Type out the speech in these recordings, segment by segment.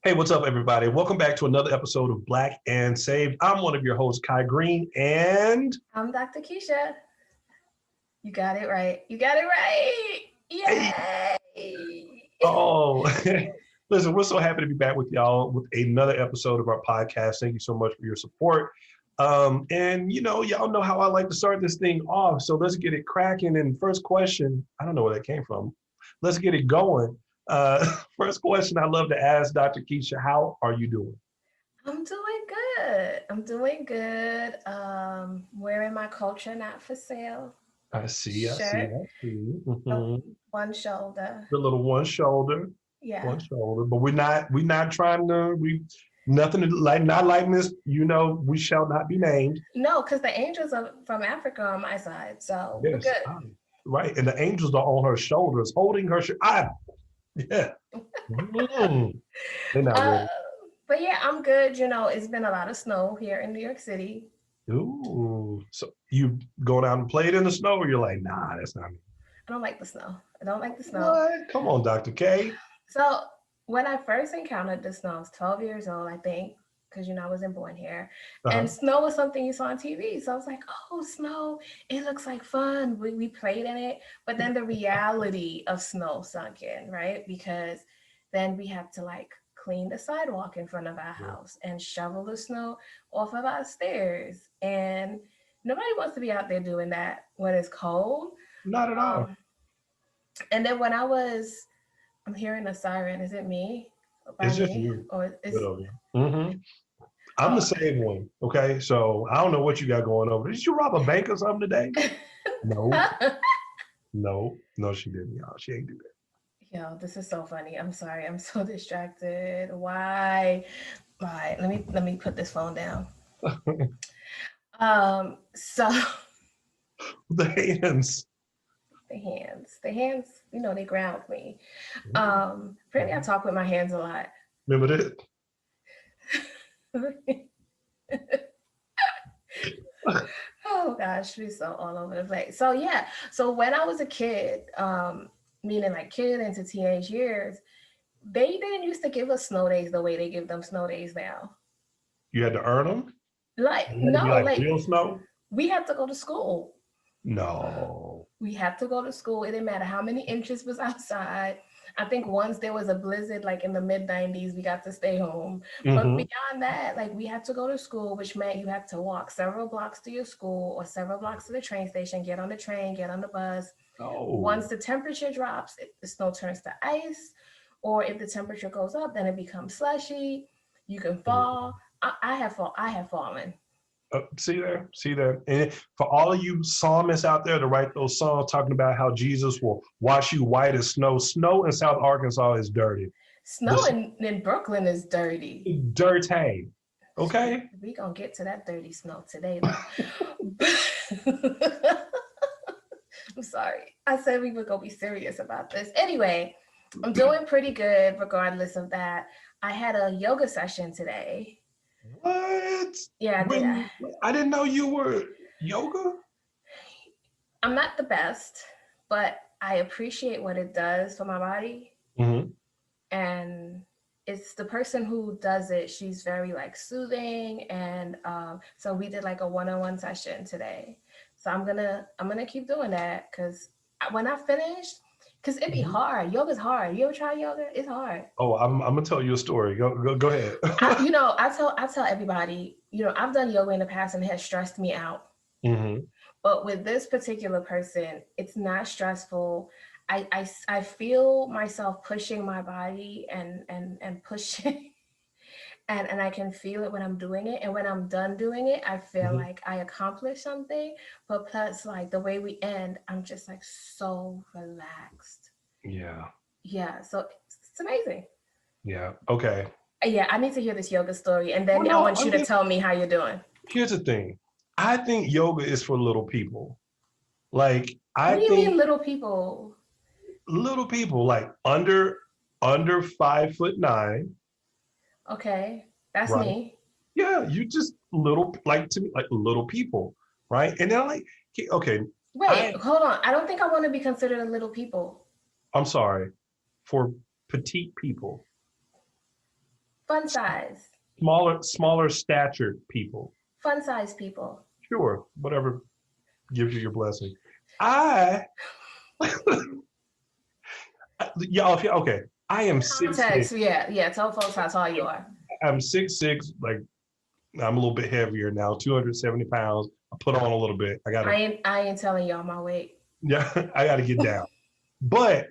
Hey, what's up, everybody? Welcome back to another episode of Black and Saved. I'm one of your hosts, Kai Green, and I'm Dr. Keisha. You got it right. You got it right. hey, Yay! oh, listen, we're so happy to be back with y'all with another episode of our podcast. Thank you so much for your support. And y'all know how I like to start this thing off. So let's get it cracking. And first question, I don't know where that came from. Let's get it going. First question I love to ask Dr. Keisha, how are you doing? I'm doing good. I'm doing good. Wearing my culture not for sale I see, I see, shirt. I see. Oh, Mhm. one shoulder. The little Yeah. one shoulder. But we're not trying to nothing like not like this. We shall not be named. No, because the angels are from Africa on my side. So we're Yes, good. right. And the angels are on her shoulders, holding her. Yeah. Mm. They're not Uh, ready. but yeah, I'm good. It's been a lot of snow here in New York City. Ooh. So you going out and play it in the snow, or you're like, nah, that's not me. I don't like the snow. I don't like the snow. What? Come on, Dr. K. So when I first encountered the snow, I was 12 years old, I think, because I wasn't born here. And Uh-huh. snow was something you saw on TV. So I was like, oh, snow, it looks like fun. We played in it. But then the reality of snow sunk in, right? Because then we have to like clean the sidewalk in front of our Yeah. house and shovel the snow off of our stairs. And nobody wants to be out there doing that when it's cold. Not at all. Um, and then I'm hearing a siren. Is it me? By It's just me? you. Or is Good of you. Mm-hmm. I'm the oh same one. Okay. So I don't know what you got going over. Did you rob a bank or something today? No, no, she didn't, y'all. She ain't do Yo, this is so funny. I'm sorry. I'm so distracted. Why? Why? Let me put this phone down. that. So The hands. the hands, they ground me. Apparently I talk with my hands a lot. Remember that? Oh gosh, we so all over the place. So yeah, so when I was a kid, meaning like kid into teenage years, they didn't used to give us snow days the way they give them snow days now. You had to earn them? Like It had to be no, like like real snow? we had to go to school. No. We had to go to school. It didn't matter how many inches was outside. I think once there was a blizzard, like in the mid 90s, we got to stay home. But Mm-hmm. beyond that, like we had to go to school, which meant you had to walk several blocks to your school or several blocks to the train station, get on the train, get on the bus. Oh. Once the temperature drops, the snow turns to ice. Or if the temperature goes up, then it becomes slushy. You can fall. I have fallen. See there? See there? And for all of you psalmists out there to write those songs talking about how Jesus will wash you white as snow, snow in South Arkansas is dirty. Snow The in Brooklyn is dirty. dirty. Okay? We gonna get to that dirty snow today, though. I'm sorry. I said we were gonna be serious about this. Anyway, I'm doing pretty good regardless of that. I had a yoga session today. What? Yeah, I did. When I didn't know you were yoga? I'm not the best, but I appreciate what it does for my body. Mm-hmm. And it's the person who does it. She's very like soothing, and so we did like a one-on-one session today. So I'm gonna keep doing that because when I finish, because it'd be Mm-hmm. hard. Yoga's hard. You ever try yoga? It's hard. Oh, I'm gonna tell you a story. Go ahead. I tell everybody, I've done yoga in the past and it has stressed me out. Mm-hmm. But with this particular person, it's not stressful. I feel myself pushing my body and pushing and I can feel it when I'm doing it. And when I'm done doing it, I feel Mm-hmm. like I accomplished something. But plus, like the way we end, I'm just like so relaxed. Yeah. Yeah, so it's amazing. Yeah. Okay. Yeah, I need to hear this yoga story, and Well, then I no, want you to tell me how you're doing. here's the thing. I think yoga is for little people. Like What I do you think mean, little people? little people like under 5'9", Okay, that's right? me. Yeah, you just little like to me like little people, right? And then like okay, Wait, I hold on. I don't think I want to be considered a little people. I'm sorry for petite people. Fun size. Smaller statured people. Fun size people. Sure, whatever gives you your blessing. I, y'all, if you okay, I am 6'6". Context. Yeah. Tell folks how tall you are. I'm 6'6", like I'm a little bit heavier now, 270 pounds. I put on a little bit. I ain't telling y'all my weight. Yeah, I gotta get down. But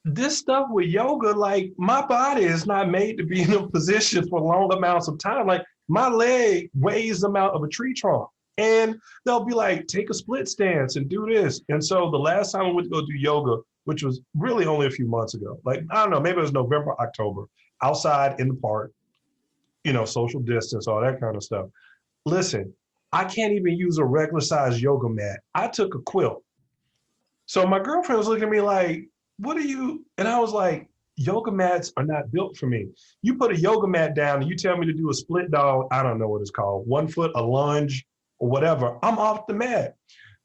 this stuff with yoga, like my body is not made to be in a position for long amounts of time. Like my leg weighs the amount of a tree trunk. And they'll be like, take a split stance and do this. And so the last time I went to go do yoga, which was really only a few months ago, like, I don't know, maybe it was November, October, outside in the park, social distance, all that kind of stuff. Listen, I can't even use a regular size yoga mat. I took a quilt. So my girlfriend was looking at me like, what are you? And I was like, yoga mats are not built for me. You put a yoga mat down and you tell me to do a split dog, I don't know what it's called, 1 foot, a lunge or whatever, I'm off the mat.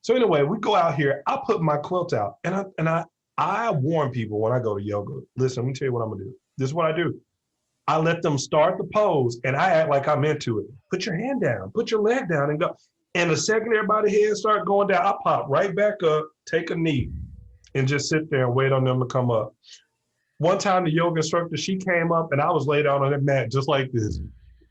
So anyway, we go out here, I put my quilt out and I warn people when I go to yoga, listen, let me tell you what I'm gonna do. This is what I do. I let them start the pose and I act like I'm into it. Put your hand down, put your leg down and go. And the second everybody's head start going down, I pop right back up, take a knee and just sit there and wait on them to come up. One time the yoga instructor, she came up and I was laid out on that mat just like this,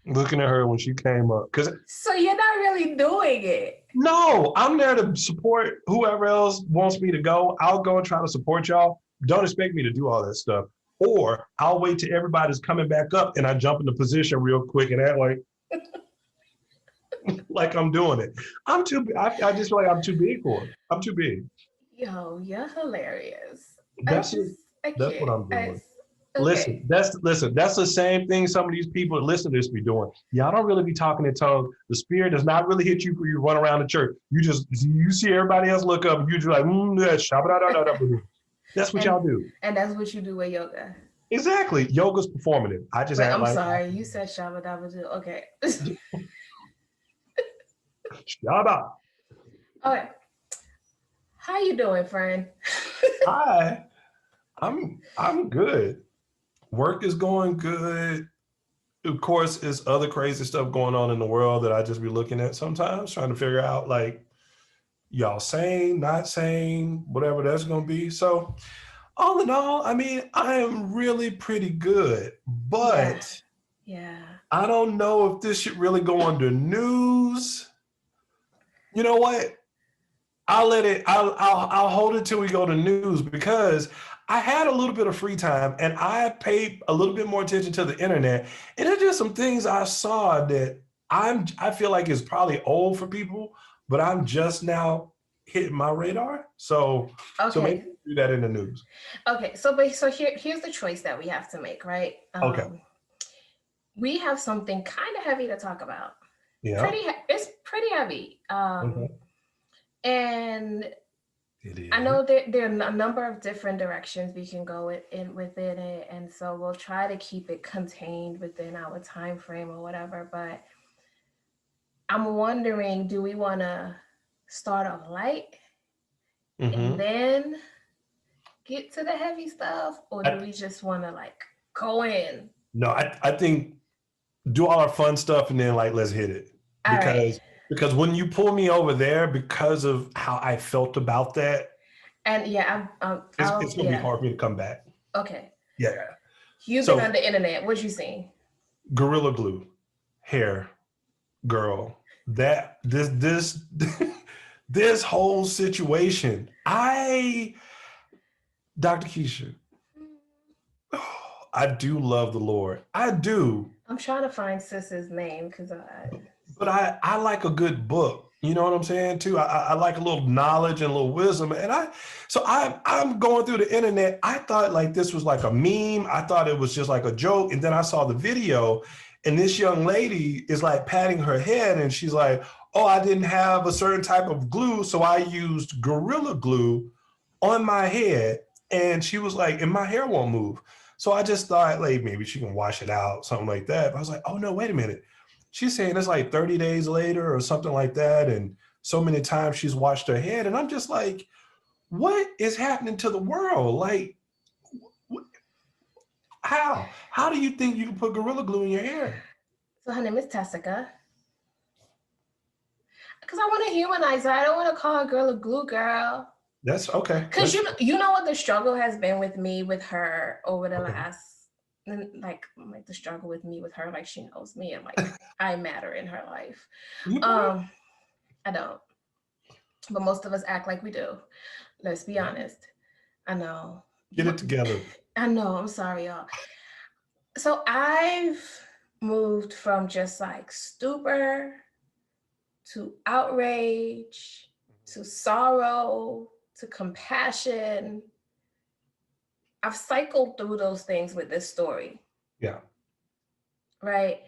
looking at her when she came up. So you're not really doing it. No, I'm there to support whoever else wants me to go. I'll go and try to support y'all. Don't expect me to do all that stuff. Or I'll wait till everybody's coming back up and I jump into position real quick and act like I'm doing it. I just feel like I'm too big for it. I'm too big. Yo, you're hilarious. That's what I'm doing. Okay. Listen, that's the same thing some of these people that listen to this be doing. Y'all don't really be talking in tongues. The spirit does not really hit you when you run around the church. You see everybody else look up and you're just like, that's what y'all do. And that's what you do with yoga. Exactly. Yoga's performative. I just I'm sorry, you said shabba dabba do. Okay. Shabba. Okay. How you doing, friend? Hi. I'm good. Work is going good. Of course, there's other crazy stuff going on in the world that I just be looking at sometimes, trying to figure out like, y'all sane, not sane, whatever that's going to be. So all in all, I mean, I am really pretty good, but yeah. I don't know if this should really go on the news. You know what? I'll hold it till we go to news because I had a little bit of free time and I paid a little bit more attention to the internet. And there's just some things I saw that I feel like is probably old for people, but I'm just now hitting my radar. So maybe do that in the news. Okay, so here's the choice that we have to make, right? Okay. We have something kind of heavy to talk about. Yeah. It's pretty heavy. Okay. And I know there are a number of different directions we can go within it, and so we'll try to keep it contained within our time frame or whatever. But I'm wondering, do we want to start off light and then get to the heavy stuff, or do we just want to like go in? No, I think do all our fun stuff and then like let's hit it because when you pull me over there because of how I felt about that, and it's gonna be hard for me to come back. Okay. Yeah. You've been on the internet. What you seen? Gorilla Glue, hair, girl. That this this whole situation. Dr. Keisha, I do love the Lord. I do. I'm trying to find Sis's name because But I like a good book. You know what I'm saying too? I like a little knowledge and a little wisdom. And I'm going through the internet. I thought like this was like a meme. I thought it was just like a joke. And then I saw the video and this young lady is like patting her head and she's like, oh, I didn't have a certain type of glue. So I used Gorilla Glue on my head. And she was like, and my hair won't move. So I just thought like maybe she can wash it out, something like that. But I was like, oh no, wait a minute. She's saying it's like 30 days later or something like that. And so many times she's washed her head. And I'm just like, what is happening to the world? Like, How? How do you think you can put Gorilla Glue in your hair? So her name is Tessica. Because I want to humanize her. I don't want to call her Gorilla Glue girl. That's okay. Because you know what the struggle has been with me with her over the last, like the struggle with me with her, like she knows me and like I matter in her life. I don't, but most of us act like we do. Let's be honest. I know. Get it together. I know. I'm sorry, y'all. So I've moved from just like stupor to outrage to sorrow to compassion. I've cycled through those things with this story. Yeah. Right?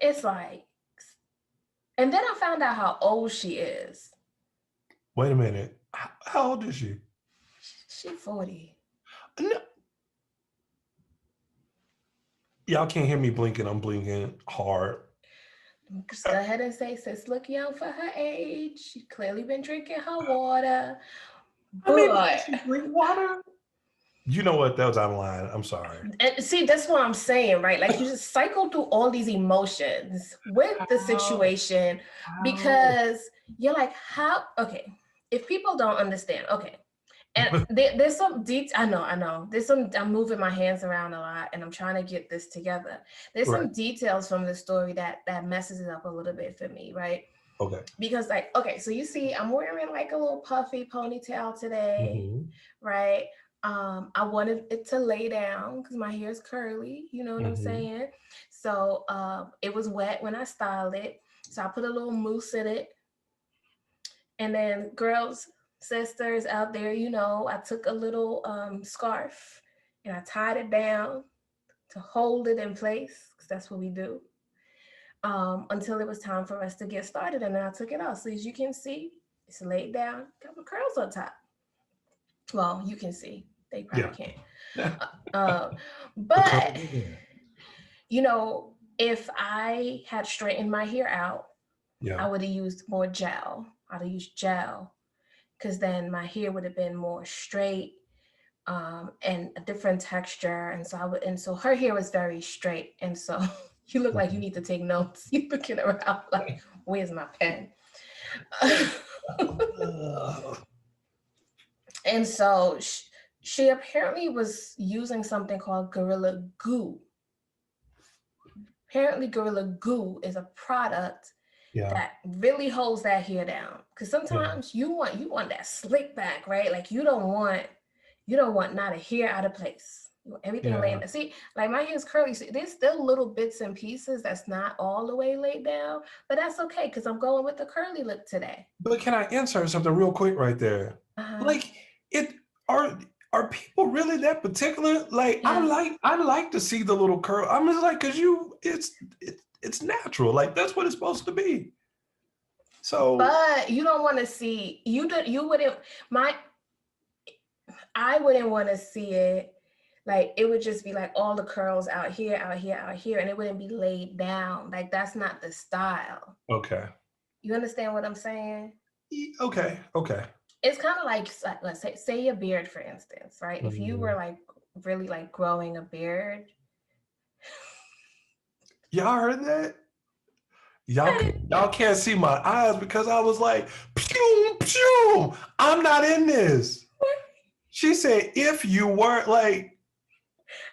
It's like, and then I found out how old she is. Wait a minute. How old is she? She's 40. No. Y'all can't hear me blinking. I'm blinking hard. Just go ahead and say, sis, look young for her age. She's clearly been drinking her water. But she drink water? You know what? That was out of line. I'm sorry. And see, that's what I'm saying, right? Like you just cycle through all these emotions with the situation because you're like, how? Okay, if people don't understand, okay. And there's some deep, I know. There's some, I'm moving my hands around a lot and I'm trying to get this together. There's some details from the story that messes it up a little bit for me, right? Okay. Because like, okay, so you see, I'm wearing like a little puffy ponytail today, right? I wanted it to lay down because my hair is curly, you know what I'm saying? So it was wet when I styled it. So I put a little mousse in it. And then girls, sisters out there, you know, I took a little scarf and I tied it down to hold it in place because that's what we do until it was time for us to get started. And then I took it off. So as you can see, it's laid down, got my curls on top. Well, you can see, they probably can't. But, you know, if I had straightened my hair out, I would have used more gel. I'd have used gel because then my hair would have been more straight and a different texture. And so her hair was very straight. And so you look like you need to take notes. You're looking around like, where's my pen? And so she apparently was using something called Gorilla Glue. Apparently Gorilla Glue is a product that really holds that hair down. Because sometimes you want that slick back, right? Like you don't want not a hair out of place. You want everything laying. See, like my hair is curly. So there's still little bits and pieces that's not all the way laid down, but that's okay because I'm going with the curly look today. But can I answer something real quick right there? Like are people really that particular? Like I like to see the little curl. I'm just like, cause it's natural. Like that's what it's supposed to be. So, but you don't want to see I wouldn't want to see it. Like it would just be like all the curls out here, and it wouldn't be laid down. Like that's not the style. Okay. You understand what I'm saying? Okay. It's kind of like, let's say your beard, for instance, right? If you were like really like growing a beard. Y'all heard that? Y'all can't see my eyes because I was like, pew, pew, I'm not in this. She said, if you weren't like.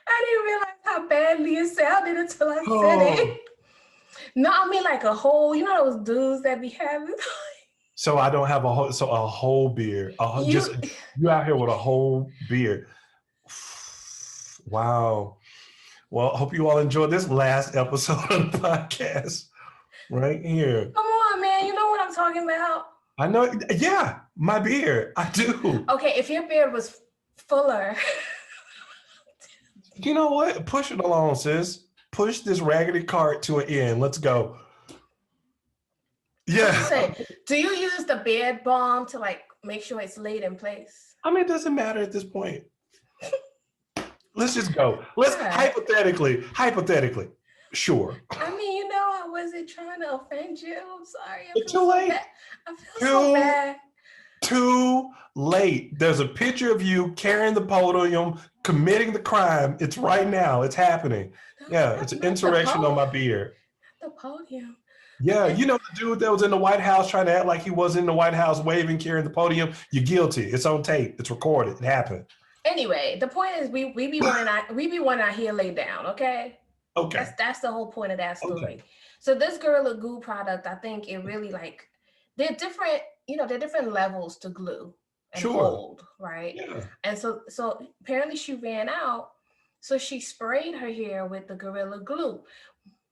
I didn't realize how badly it sounded until I said it. No, I mean like a whole, you know those dudes that be having. So I don't have a whole beard. You out here with a whole beard. Wow. Well, I hope you all enjoyed this last episode of the podcast right here. Come on, man. You know what I'm talking about. I know. Yeah, my beard. I do. Okay, if your beard was fuller. You know what? Push it along, sis. Push this raggedy cart to an end. Let's go. Yeah. Do you use the beard balm to like make sure it's laid in place? I mean, it doesn't matter at this point. Let's just go. Let's hypothetically, sure. I mean, you know, I wasn't trying to offend you. I'm sorry. It's too late. I feel so bad. Too late. There's a picture of you carrying the podium, committing the crime. It's right now. It's happening. Yeah, it's an Not the insurrection on my beard. not the podium. Yeah, And you know the dude that was in the White House trying to act like he was in the White House waving, carrying the podium? You're guilty. It's on tape. It's recorded. It happened. anyway, the point is we be wanting our hair laid down, okay? Okay. That's the whole point of that Okay. story. So this Gorilla Glue product, I think it really like they're different, they're different levels to glue and Sure. hold, right? Yeah. And so apparently she ran out, so she sprayed her hair with the Gorilla Glue.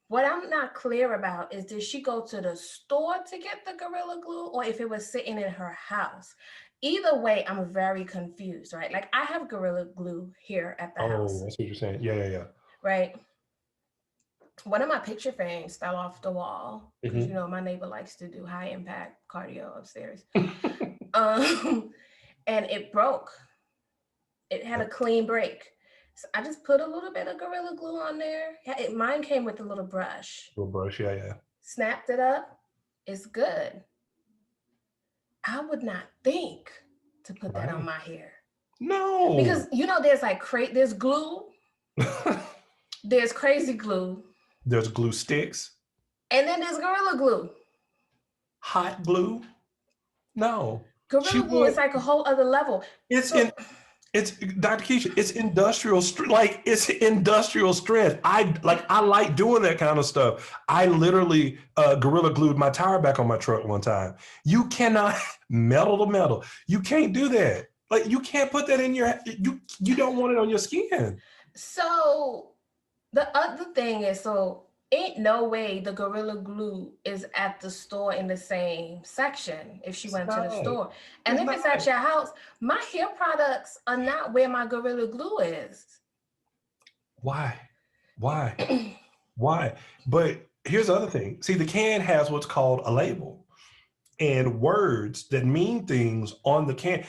What I'm not clear about is did she go to the store to get the Gorilla Glue or if it was sitting in her house? Either way, I'm very confused, right? Like I have Gorilla Glue here at the Oh, house, that's what you're saying. Yeah, yeah, right? One of my picture frames fell off the wall yeah. because my neighbor likes to do high impact cardio upstairs. And it broke. It had a clean break. So I just put a little bit of Gorilla Glue on there. Mine came with a little brush. Little brush. Yeah, yeah. Snapped it up. It's good. I would not think to put that on Right. my hair No. because there's like there's glue, there's crazy glue, There's glue sticks. and then there's Gorilla Glue. Hot glue. No. She Gorilla Glue is went. like a whole other level. It's So in. It's Dr. Keisha. It's industrial. Like it's industrial strength. I like doing that kind of stuff. I literally gorilla glued my tire back on my truck one time. You cannot metal to metal. You can't do that. Like you can't put that in your. You don't want it on your skin. So the other thing is, ain't no way the Gorilla Glue is at the store in the same section if she It's went to the not. store. And It's if not. it's at your house, my hair products are not where my Gorilla Glue is. Why? Why? Why? But here's the other thing. See, the can has what's called a label and words that mean things on the can.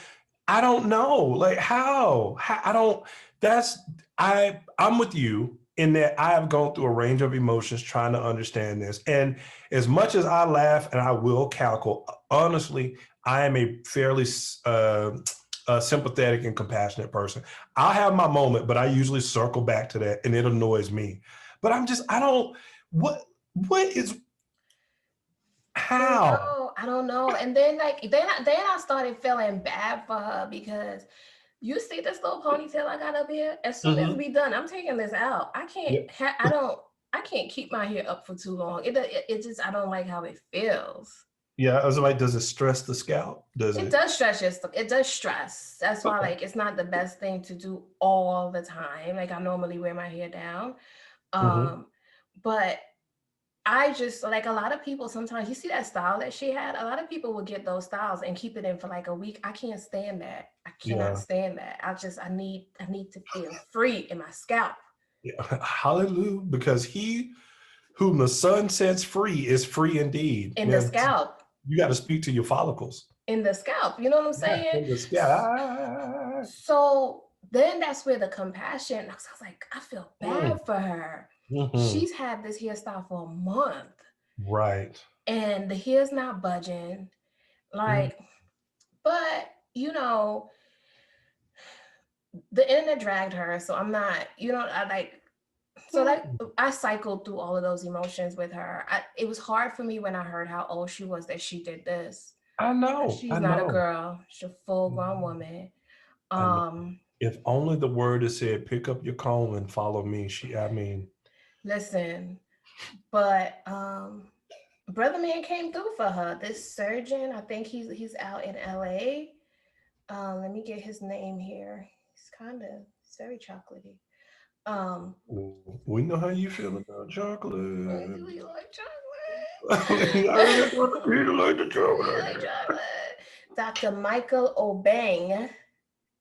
I don't know. Like how I don't that's I'm with you in that I have gone through a range of emotions trying to understand this. And as much as I laugh and I will cackle, honestly, I am a fairly sympathetic and compassionate person. I'll have my moment, but I usually circle back to that and it annoys me. But I don't, what is, how? I don't know. And then I started feeling bad for her because you see this little ponytail I got up here. As soon as Mm-hmm. we done, I'm taking this out. Yeah. I can't keep my hair up for too long. It just I don't like how it feels. Yeah. I was like, does it stress the scalp? Does It it? does stress it does stress. That's why Okay. like it's not the best thing to do all the time. Like I normally wear my hair down. Mm-hmm. Um, but I just like a lot of people sometimes you see that style that she had, a lot of people would get those styles and keep it in for like a week. I can't stand that. I cannot Yeah. stand that. I need to feel free in my scalp. Yeah. Hallelujah. Because he whom the sun sets free is free indeed. In the Yeah. scalp. You got to speak to your follicles. In the scalp. You know what I'm Yeah. saying? In the scalp. Ah. So then that's where the compassion, I was like, I feel Mm. bad for her. Mm-hmm. She's had this hairstyle for a month Right. and the hair's not budging. Mm. Like, but the internet dragged her. So I'm not, I like, so like I cycled through all of those emotions with her. It was hard for me when I heard how old she was that she did this. I know. She's I not a know. girl. She's a full grown woman. I know. Um, If only the word is said, pick up your comb and follow me. Listen, but brother man came through for her. This surgeon, I think he's out in LA. Let me get his name here. He's very chocolatey. We know how you feel about chocolate. You like I chocolate? really want to eat like the You like chocolate. chocolate? Dr. Michael Obang,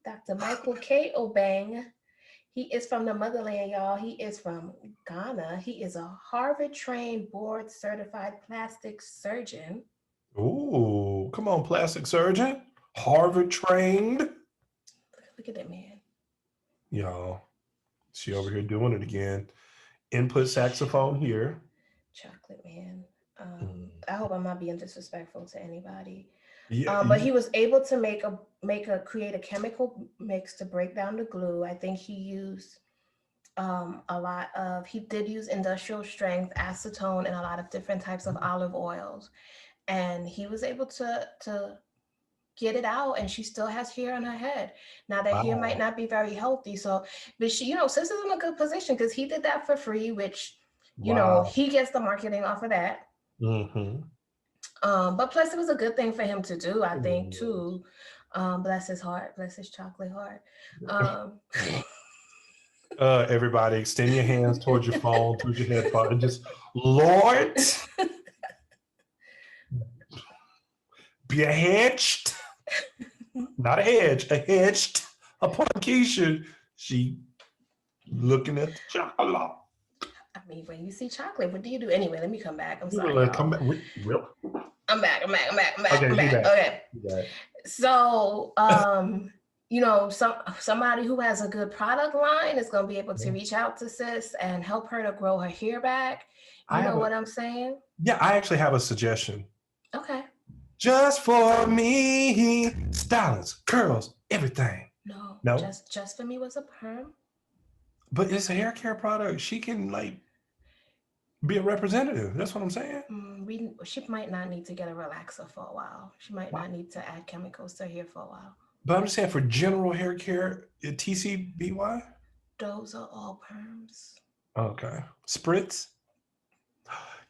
Dr. Michael K. Obang. He is from the motherland, y'all. He is from Ghana. He is a Harvard-trained, board-certified plastic surgeon. Ooh, come on, plastic surgeon. Harvard trained. Look at that man. Y'all, she over here doing it again. Input saxophone here. Chocolate man. Mm. I hope I'm not being disrespectful to anybody. Yeah. But he was able to create a chemical mix to break down the glue. I think he used he did use industrial strength acetone and a lot of different types of olive oils, and he was able to get it out, and she still has hair on her head. Now that hair might Wow. not be very healthy, so but she, sis is in a good position because he did that for free, which Wow. he gets the marketing off of that. Mm-hmm. But plus it was a good thing for him to do, I think, too. Bless his heart, bless his chocolate heart. Everybody, extend your hands towards your phone, towards your headphone, and just, Lord, be a hedged, not a hedge, a hedged upon Keisha. She looking at the chocolate. I mean, when you see chocolate, what do you do? Anyway, let me come back. I'm sorry, Come y'all. back. I'm back. Okay, I'm back. Okay. Back. So, somebody who has a good product line is going to be able to reach out to sis and help her to grow her hair back. You know what I'm saying? Yeah, I actually have a suggestion. Okay. Just for me, stylings, curls, everything. No. Just for me was a perm. But it's a hair care product. She can be a representative. That's what I'm saying. She might not need to get a relaxer for a while. She might not need to add chemicals to her hair for a while. But I'm just saying, for general hair care, TCBY? Those are all perms. Okay. Spritz?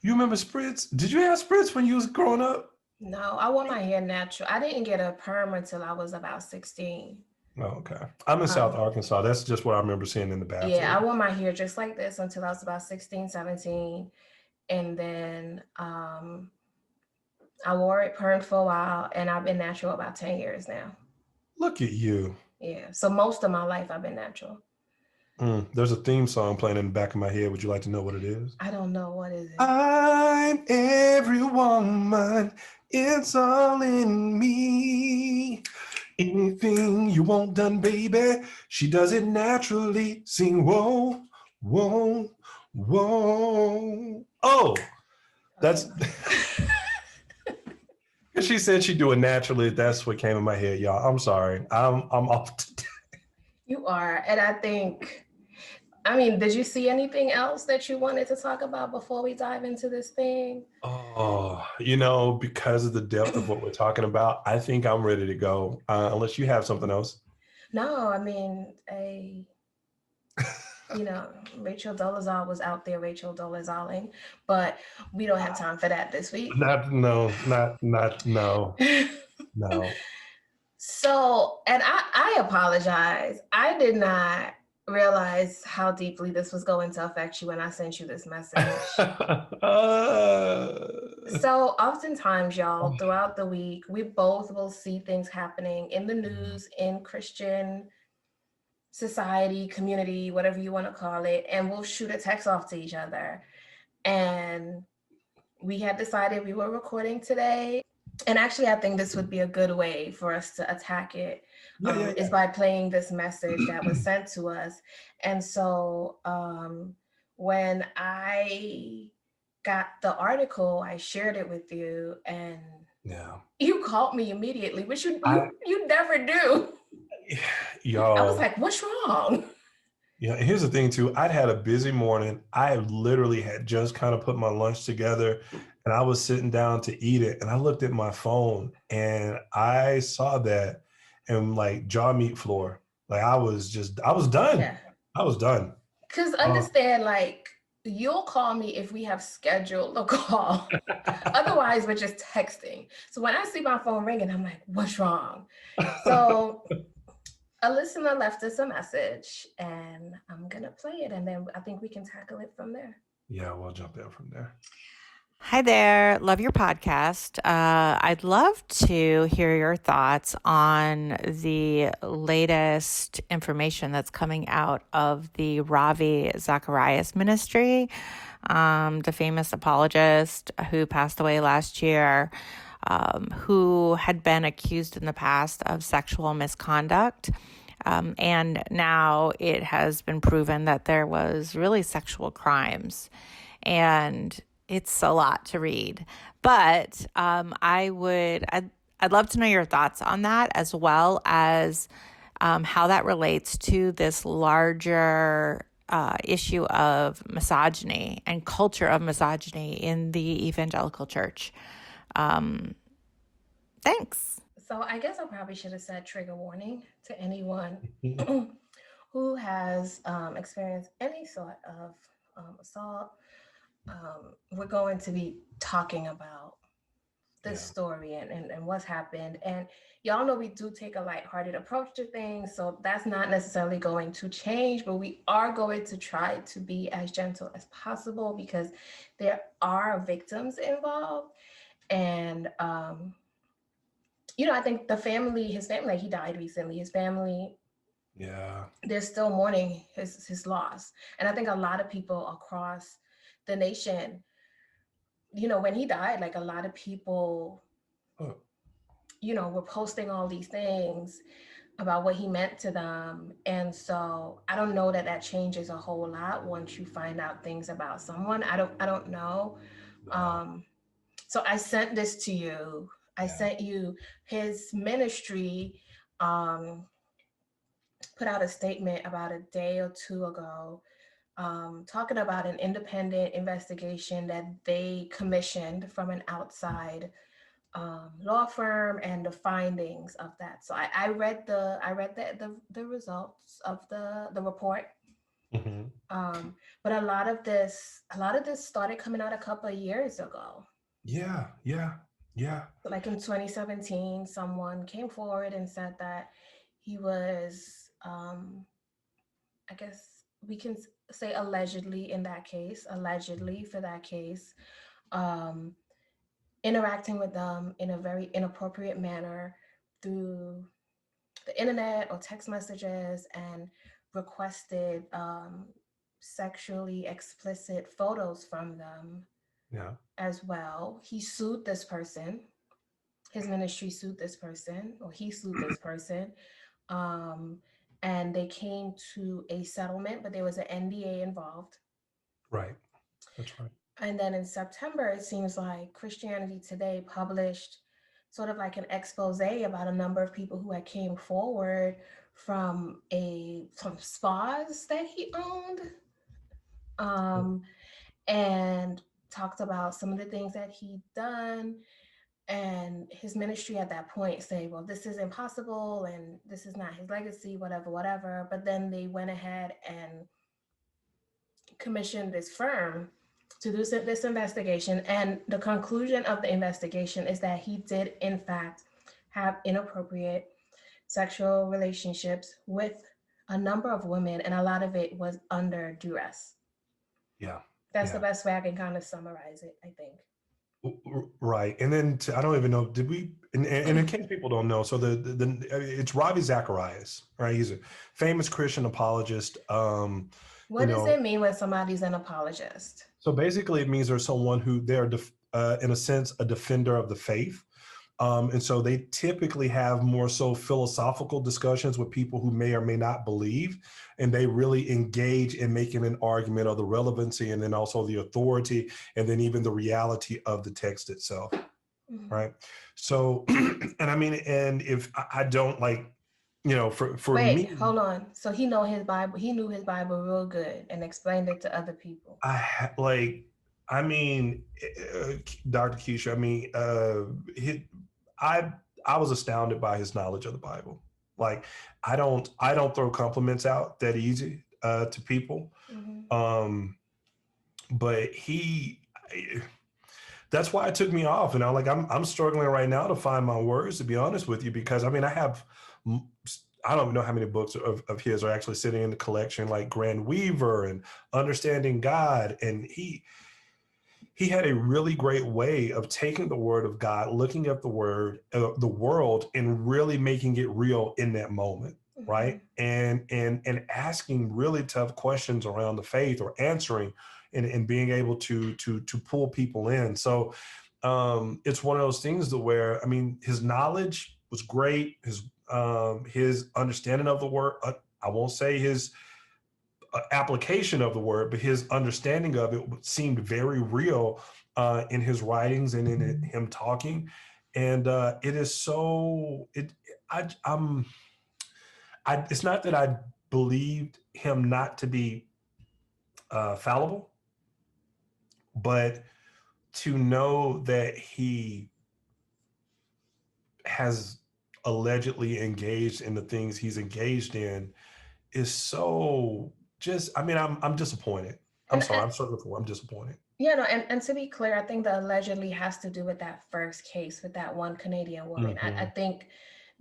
You remember Spritz? Did you have Spritz when you was growing up? No, I want my hair natural. I didn't get a perm until I was about 16. Oh, okay. I'm in South Arkansas. That's just what I remember seeing in the bathroom. Yeah, I wore my hair just like this until I was about 16, 17. And then I wore it permed for a while, and I've been natural about 10 years now. Look at you. Yeah. So most of my life I've been natural. There's a theme song playing in the back of my head. Would you like to know what it is? I don't know. What is it? I'm every woman. It's all in me. Anything you want done, baby, she does it naturally. Sing, whoa, whoa, whoa. Oh, that's... She said she'd do it naturally. That's what came in my head, y'all. I'm sorry. I'm off today. You are. And I think, did you see anything else that you wanted to talk about before we dive into this thing? Oh, because of the depth of what we're talking about, I think I'm ready to go. Unless you have something else. No, Rachel Dolezal was out there, Rachel Dolezaling, but we don't have time for that this week. No. So, and I apologize. I did not realize how deeply this was going to affect you when I sent you this message. So oftentimes, y'all, throughout the week, we both will see things happening in the news, in Christian society, community, whatever you want to call it, and we'll shoot a text off to each other. And we had decided we were recording today. And actually, I think this would be a good way for us to attack it, is by playing this message that was sent to us. And so when I got the article, I shared it with you, and you called me immediately, which you never do. Y'all, I was like, what's wrong? Yeah, here's the thing too. I'd had a busy morning. I literally had just kind of put my lunch together, and I was sitting down to eat it. And I looked at my phone and I saw that, and jaw meat floor. I was done. Yeah. I was done. Because understand, you'll call me if we have scheduled a call. Otherwise, we're just texting. So when I see my phone ringing, I'm like, what's wrong? So a listener left us a message, and I'm going to play it, and then I think we can tackle it from there. Yeah, we'll jump in from there. Hi there. Love your podcast. I'd love to hear your thoughts on the latest information that's coming out of the Ravi Zacharias ministry, the famous apologist who passed away last year, who had been accused in the past of sexual misconduct. And now it has been proven that there was really sexual crimes. And it's a lot to read. But I'd I'd love to know your thoughts on that, as well as how that relates to this larger issue of misogyny and culture of misogyny in the evangelical church. Thanks. So I guess I probably should have said trigger warning to anyone who has experienced any sort of assault. We're going to be talking about this story and what's happened. And y'all know we do take a lighthearted approach to things. So that's not necessarily going to change, but we are going to try to be as gentle as possible because there are victims involved. And, I think his family, like he died recently, his family, they're still mourning his loss. And I think a lot of people across the nation, when he died, like a lot of people, were posting all these things about what he meant to them. And so I don't know that changes a whole lot once you find out things about someone. I don't know. So I sent this to you. I sent you his ministry, put out a statement about a day or two ago, talking about an independent investigation that they commissioned from an outside law firm and the findings of that. So I read the results of the report. But a lot of this started coming out a couple of years ago. Yeah. Like in 2017, someone came forward and said that he was, I guess we can say allegedly for that case, interacting with them in a very inappropriate manner through the internet or text messages, and requested sexually explicit photos from them as well. He sued this person. His ministry sued this person, or he sued this person. And they came to a settlement, but there was an NDA involved. Right. That's right. And then in September, it seems like Christianity Today published sort of like an expose about a number of people who had came forward from some spas that he owned, and talked about some of the things that he'd done. And his ministry at that point say, well, this is impossible and this is not his legacy, whatever. But then they went ahead and commissioned this firm to do this investigation. And the conclusion of the investigation is that he did, in fact, have inappropriate sexual relationships with a number of women, and a lot of it was under duress. Yeah. That's the best way I can kind of summarize it, I think. Right. And then I don't even know, did we, and in case people don't know, so it's Ravi Zacharias, right? He's a famous Christian apologist. What does it mean when somebody's an apologist? So basically it means there's someone who they're, in a sense, a defender of the faith. And so they typically have more so philosophical discussions with people who may or may not believe, and they really engage in making an argument of the relevancy and then also the authority and then even the reality of the text itself. Mm-hmm. Right. So, and I mean, and if I don't like, for Wait, me. Hold on. So he knew his Bible real good and explained it to other people. I mean, Dr. Keisha, I mean, I was astounded by his knowledge of the Bible. Like, I don't throw compliments out that easy to people. Mm-hmm. But that's why it took me off. And I'm struggling right now to find my words, to be honest with you, because I mean, I don't know how many books of his are actually sitting in the collection, like Grand Weaver and Understanding God. And he had a really great way of taking the word of God, looking at the world, and really making it real in that moment, mm-hmm. right? And asking really tough questions around the faith, or answering and being able to pull people in. So it's one of those things where, I mean, his knowledge was great. His understanding of the word, I won't say his application of the word, but his understanding of it seemed very real in his writings and in him talking. And it is so I'm it's not that I believed him not to be fallible, but to know that he has allegedly engaged in the things he's engaged in is so just, I mean, I'm disappointed. I'm sorry, And I'm struggling for, I'm disappointed. yeah, no, and to be clear, I think the allegedly has to do with that first case with that one Canadian woman. I Mm-hmm. think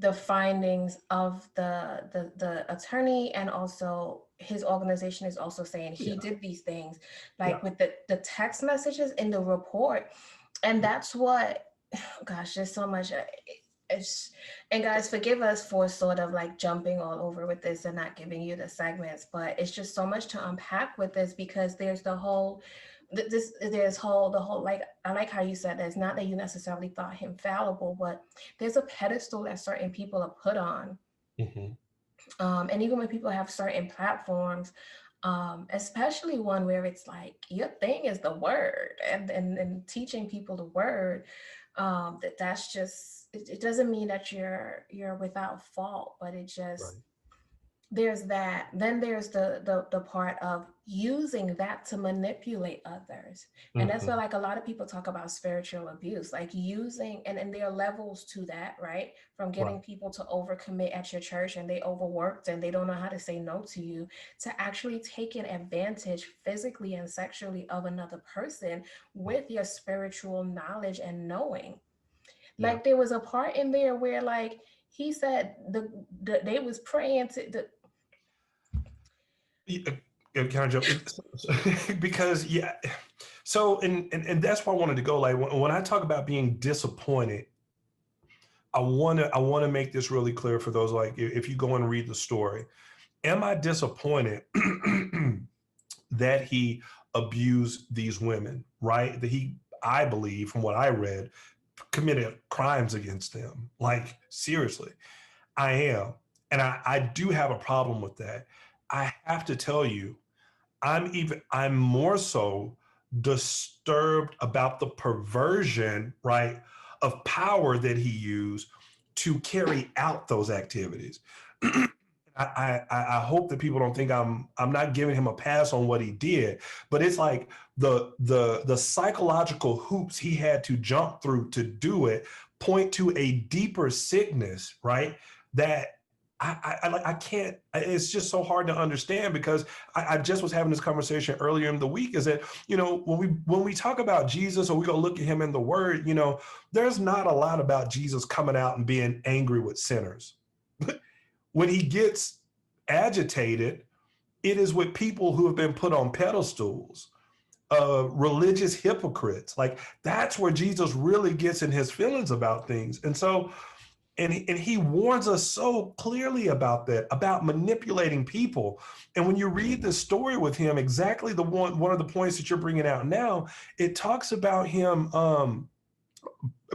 the findings of the attorney and also his organization is also saying he Yeah, did these things, yeah, like with the text messages in the report, and that's what, gosh, there's so much. It's, and guys, forgive us for sort of like jumping all over with this and not giving you the segments, but it's just so much to unpack with this because there's the whole the whole, like, I like how you said that it's not that you necessarily thought him fallible, but there's a pedestal that certain people are put on. mm-hmm. And even when people have certain platforms, especially one where it's like your thing is the word and teaching people the word, that's just it doesn't mean that you're without fault, but it just, Right. there's that. Then there's the part of using that to manipulate others. And that's why, Mm-hmm. like, a lot of people talk about spiritual abuse, like using, and there are levels to that, right? From Right. getting people to overcommit at your church and they overworked and they don't know how to say no to you, to actually taking advantage physically and sexually of another person with your spiritual knowledge and knowing. Yeah. Like, there was a part in there where, like, he said they was praying to the. Yeah, can I jump in? Because yeah, so and that's why I wanted to go. Like when I talk about being disappointed, I want to make this really clear for those, like if you go and read the story, am I disappointed that he abused these women, right? That he, I believe, from what I read, committed crimes against them. Like seriously, I am, and I do have a problem with that. I have to tell you, I'm more so disturbed about the perversion, right, of power that he used to carry out those activities. I hope that people don't think I'm not giving him a pass on what he did, but it's like the psychological hoops he had to jump through to do it point to a deeper sickness, right? That I can't. It's just so hard to understand because I just was having this conversation earlier in the week. Is that, you know, when we talk about Jesus or we go look at him in the Word, you know, there's not a lot about Jesus coming out and being angry with sinners. When he gets agitated, it is with people who have been put on pedestals, religious hypocrites. Like that's where Jesus really gets in his feelings about things. And so, and he warns us so clearly about that, about manipulating people. And when you read the story with him, exactly the one of the points that you're bringing out now, it talks about him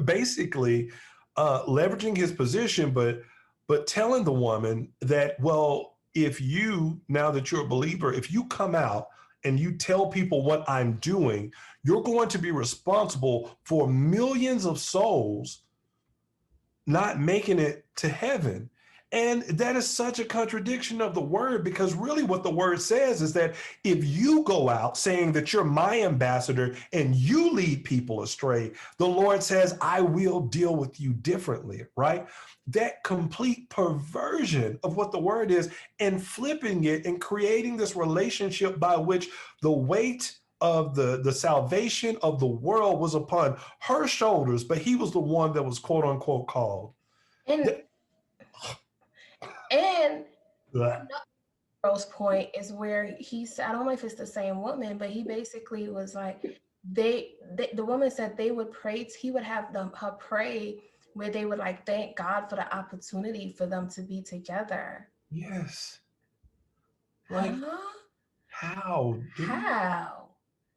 basically leveraging his position, but telling the woman that, well, if you, now that you're a believer, if you come out and you tell people what I'm doing, you're going to be responsible for millions of souls not making it to heaven. And that is such a contradiction of the word, because really what the word says is that if you go out saying that you're my ambassador and you lead people astray, the Lord says, I will deal with you differently, right? That complete perversion of what the word is and flipping it and creating this relationship by which the weight of the salvation of the world was upon her shoulders, but he was the one that was quote unquote called. And That, and Rose point is where he said, I don't know if it's the same woman, but he basically was like, the woman said they would pray, he would have them her pray where they would like thank God for the opportunity for them to be together. yes. Like, Huh? how, dude? How?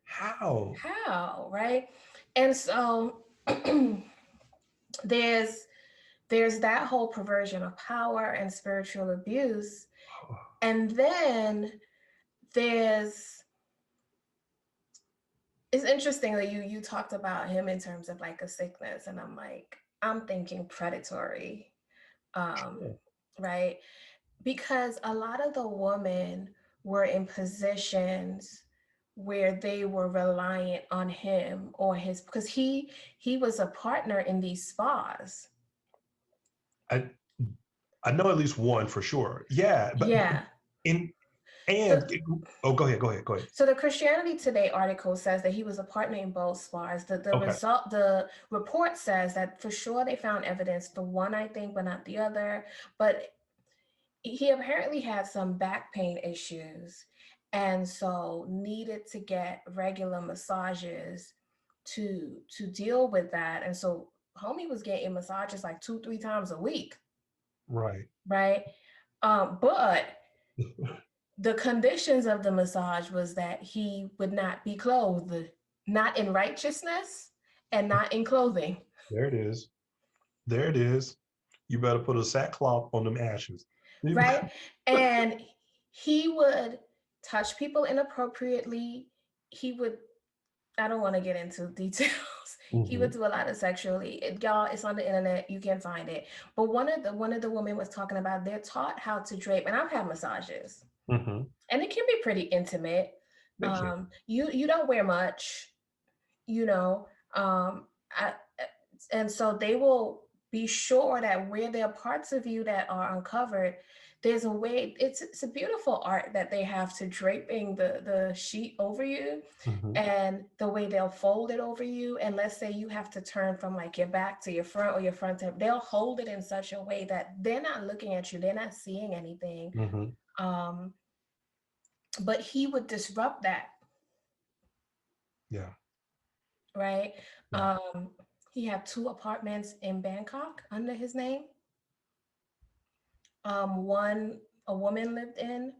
How? How? Right? And so there's there's that whole perversion of power and spiritual abuse. And then there's, it's interesting that you talked about him in terms of like a sickness, and I'm like, I'm thinking predatory, um, Sure. right? Because a lot of the women were in positions where they were reliant on him or his, because he was a partner in these spas. I I know at least one for sure. Yeah, but Yeah. in So and oh, go ahead. so the Christianity Today article says that he was a partner in both spas. Okay. The report says that for sure they found evidence for one, I think, but not the other. But he apparently had some back pain issues and so needed to get regular massages to deal with that. And so homie was getting massages like 2-3 times a week, Right. right? But the conditions of the massage was that he would not be clothed, not in righteousness and not in clothing. There it is. There it is. You better put a sackcloth on them ashes. Right? And he would touch people inappropriately. He would, I don't want to get into details. He would Mm-hmm. do a lot of sexually. Y'all, it's on the internet. You can find it. But one of the women was talking about they're taught how to drape, and I've had massages, Mm-hmm. and it can be pretty intimate. They can. You don't wear much, you know. I, and so they will be sure that where there are parts of you that are uncovered, there's a way. It's a beautiful art that they have to draping the sheet over you, Mm-hmm. and the way they'll fold it over you. And let's say you have to turn from like your back to your front or your front to, they'll hold it in such a way that they're not looking at you, they're not seeing anything. Mm-hmm. um but he would disrupt that, Yeah. right? Yeah. um he had 2 apartments in Bangkok under his name. One a woman lived in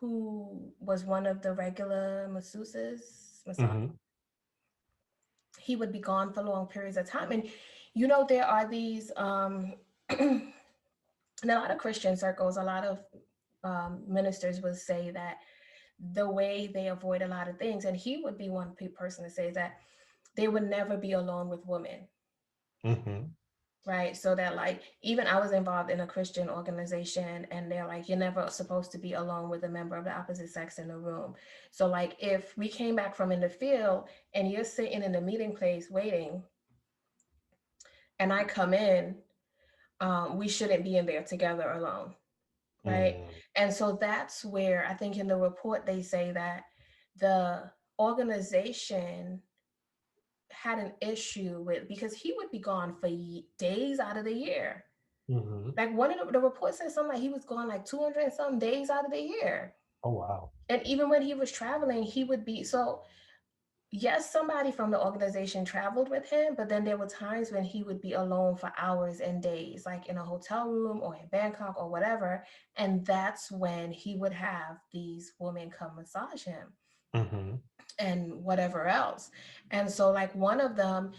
who was one of the regular masseuses. Mm-hmm. He would be gone for long periods of time. And there are these in a lot of Christian circles, a lot of ministers would say that the way they avoid a lot of things, and he would be one person to say that they would never be alone with women, Mm-hmm. right? So that, like, even I was involved in a Christian organization, and they're like, you're never supposed to be alone with a member of the opposite sex in the room. So like if we came back from in the field and you're sitting in the meeting place waiting and I come in, we shouldn't be in there together alone, right? Mm-hmm. And so that's where I think in the report they say that the organization had an issue with, because he would be gone for days out of the year. Mm-hmm. Like one of the reports said something like he was gone like 200 and some days out of the year. Oh wow. And even when he was traveling, he would be, so yes, somebody from the organization traveled with him, but then there were times when he would be alone for hours and days, like in a hotel room or in Bangkok or whatever. And that's when he would have these women come massage him Mm-hmm. and whatever else. And so, like, one of them,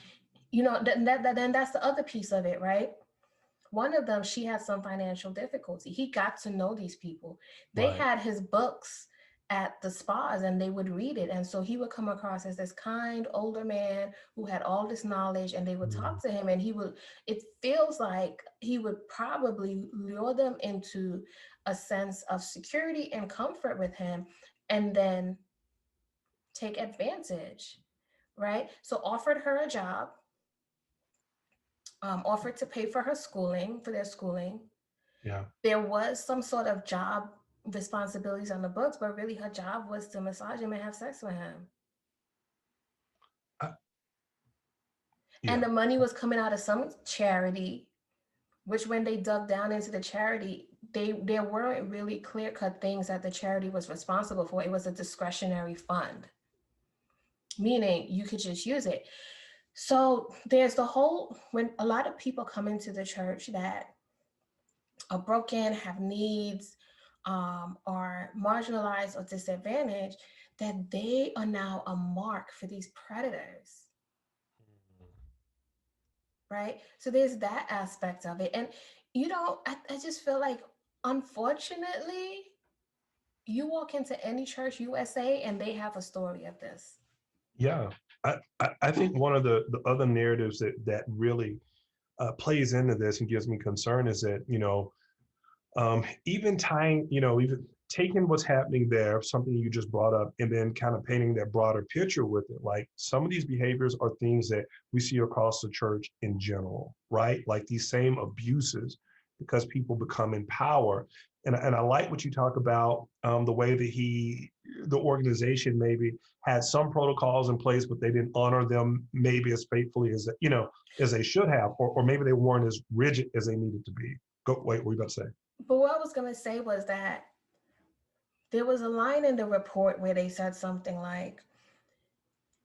then that's the other piece of it, right? One of them, she had some financial difficulty. He got to know these people. They Right. had his books at the spas and they would read it. And so he would come across as this kind older man who had all this knowledge, and they would Mm-hmm. talk to him, and it feels like he would probably lure them into a sense of security and comfort with him, and then take advantage, right? So offered her a job, offered to pay for her schooling, for their schooling. Yeah. There was some sort of job responsibilities on the books, but really her job was to massage him and have sex with him. I, And yeah. the money was coming out of some charity, which when they dug down into the charity, there weren't really clear-cut things that the charity was responsible for. It was a discretionary fund, meaning you could just use it. So there's when a lot of people come into the church that are broken, have needs, are marginalized or disadvantaged, that they are now a mark for these predators, right? So there's that aspect of it. And, I just feel like, unfortunately, you walk into any church USA and they have a story of this. Yeah. I think one of the other narratives that really plays into this and gives me concern is that, even tying, even taking what's happening there, something you just brought up, and then kind of painting that broader picture with it. Like some of these behaviors are things that we see across the church in general, right? Like these same abuses because people become in power. And I like what you talk about, the way that the organization maybe had some protocols in place, but they didn't honor them maybe as faithfully as, as they should have, or maybe they weren't as rigid as they needed to be. Wait, what were you about to say? But what I was going to say was that there was a line in the report where they said something like,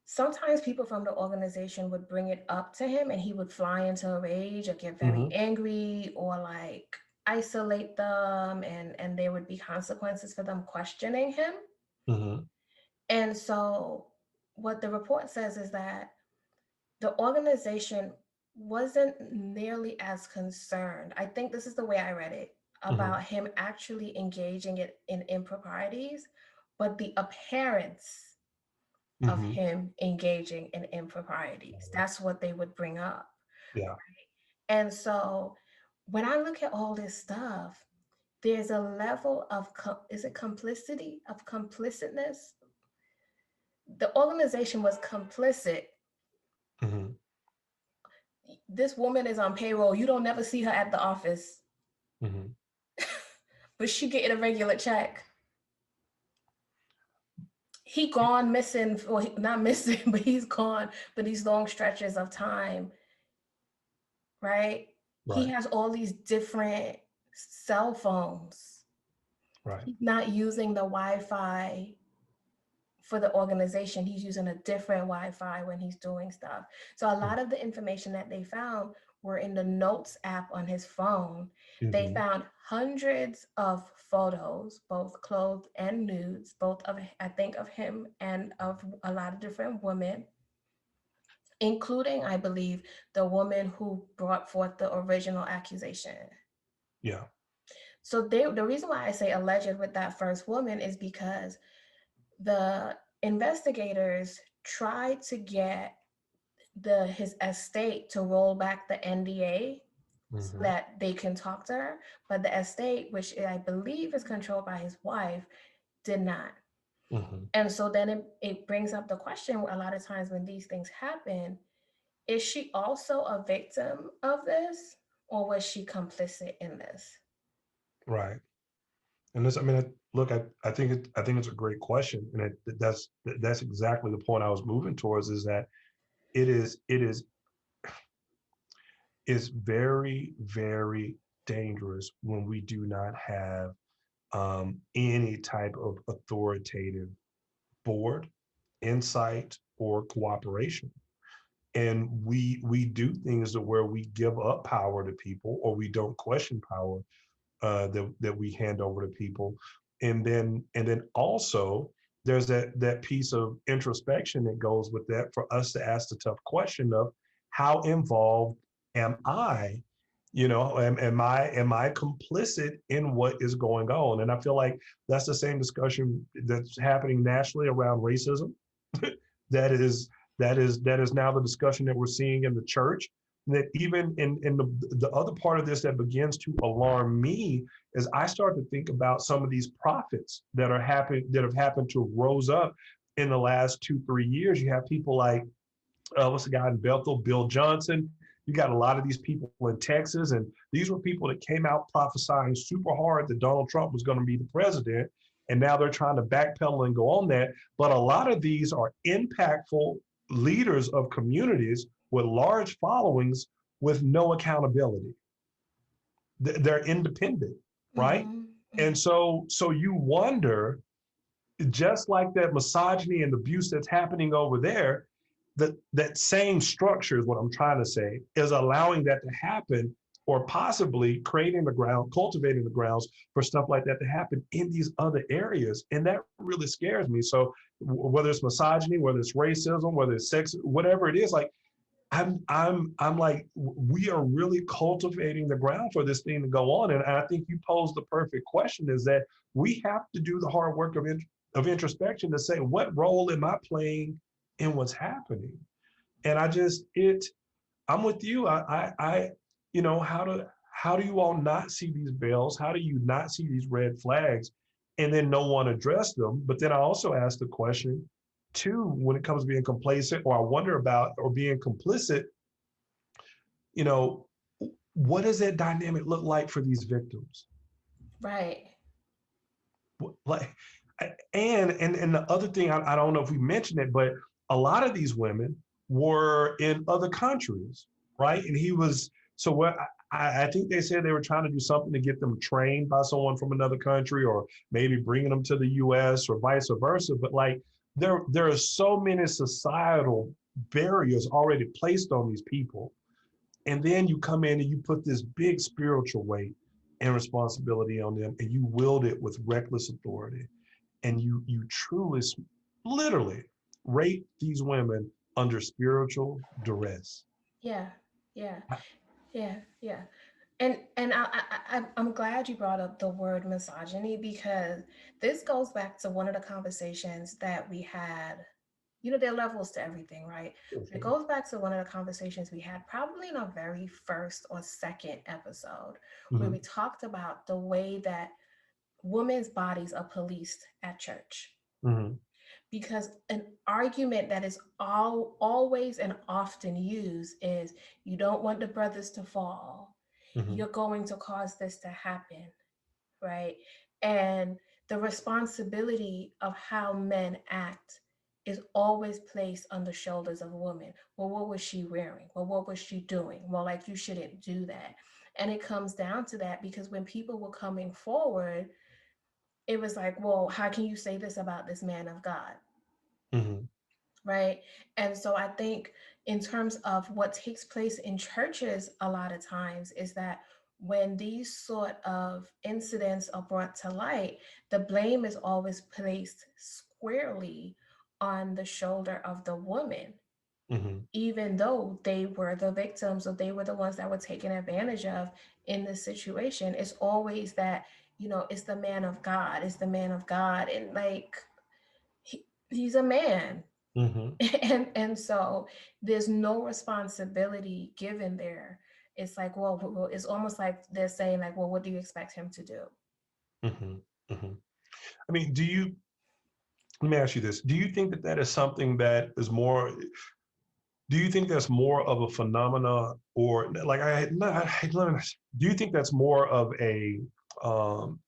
sometimes people from the organization would bring it up to him and he would fly into a rage or get very angry or like isolate them, and there would be consequences for them questioning him. And so what the report says is that the organization wasn't nearly as concerned. I think this is the way I read it, about him actually engaging in improprieties, but the appearance of him engaging in improprieties. That's what they would bring up. Yeah. Right? And so when I look at all this stuff, there's a level of, is it complicity, of complicitness? The organization was complicit. This woman is on payroll. You don't never see her at the office, but she getting a regular check. He gone missing, or not missing, but he's gone for these long stretches of time, right? He has all these different cell phones. Right. He's not using the Wi-Fi for the organization. He's using a different Wi-Fi when he's doing stuff. So a lot of the information that they found were in the Notes app on his phone. They found hundreds of photos, both clothed and nudes, both of, I think, of him and of a lot of different women, including, I believe, the woman who brought forth the original accusation. Yeah. So the reason why I say alleged with that first woman is because the investigators tried to get his estate to roll back the NDA so that they can talk to her, but the estate, which I believe is controlled by his wife, did not. And so then it brings up the question, a lot of times when these things happen, is she also a victim of this, or was she complicit in this? Right. And this, I mean, look, I think it's a great question, and that's exactly the point I was moving towards. Is that it's very, very dangerous when we do not have any type of authoritative board, insight, or cooperation. And we do things to where we give up power to people, or we don't question power that we hand over to people. And then also there's that piece of introspection that goes with that, for us to ask the tough question of, how involved am I? Am I complicit in what is going on? And I feel like that's the same discussion that's happening nationally around racism. that is now the discussion that we're seeing in the church. That even in the other part of this that begins to alarm me is I start to think about some of these prophets that have happened to rose up in the last 2-3 years. You have people like what's the guy in Bethel, Bill Johnson. You got a lot of these people in Texas, and these were people that came out prophesying super hard that Donald Trump was going to be the president, and now they're trying to backpedal and go on that. But a lot of these are impactful leaders of communities with large followings with no accountability. They're independent, right? And so you wonder, just like that misogyny and abuse that's happening over there, that same structure is what I'm trying to say, is allowing that to happen, or possibly creating the ground, cultivating the grounds for stuff like that to happen in these other areas. And that really scares me. So whether it's misogyny, whether it's racism, whether it's sex, whatever it is, like I'm like, we are really cultivating the ground for this thing to go on. And I think you posed the perfect question, is that we have to do the hard work of introspection to say, what role am I playing in what's happening? And I'm with you. how do you all not see these bells? How do you not see these red flags? And then no one addressed them. But then I also asked the question too, when it comes to being complacent, or I wonder about, or being complicit, you know, what does that dynamic look like for these victims? Right. Like, and the other thing, I don't know if we mentioned it, but a lot of these women were in other countries, right? And he was, so what I think they said they were trying to do something to get them trained by someone from another country, or maybe bringing them to the US or vice versa. But like, there are so many societal barriers already placed on these people. And then you come in and you put this big spiritual weight and responsibility on them, and you wield it with reckless authority. And you truly, literally rape these women under spiritual duress. Yeah. Yeah. Yeah. Yeah. And I'm glad you brought up the word misogyny, because this goes back to one of the conversations that we had. You know, there are levels to everything, right? It goes back to one of the conversations we had probably in our very first or second episode, where Mm-hmm. we talked about the way that women's bodies are policed at church. Mm-hmm. Because an argument that is always and often used is, you don't want the brothers to fall, Mm-hmm. you're going to cause this to happen, right? And the responsibility of how men act is always placed on the shoulders of a woman. Well, what was she wearing? Well, what was she doing? Well, like, you shouldn't do that. And it comes down to that, because when people were coming forward, it was like, well, how can you say this about this man of God? Mm-hmm. Right. And so I think, in terms of what takes place in churches a lot of times, is that when these sort of incidents are brought to light, the blame is always placed squarely on the shoulder of the woman, Mm-hmm. even though they were the victims, or they were the ones that were taken advantage of in this situation. It's always that, it's the man of God, it's the man of God. And like, he's a man. Mm-hmm. And so there's no responsibility given there. It's like, well, it's almost like they're saying, like, well, what do you expect him to do? Mm-hmm. Mm-hmm. I mean, let me ask you this. Do you think that that is something that is more, do you think that's more of a phenomena, or like, do you think that's more of a um,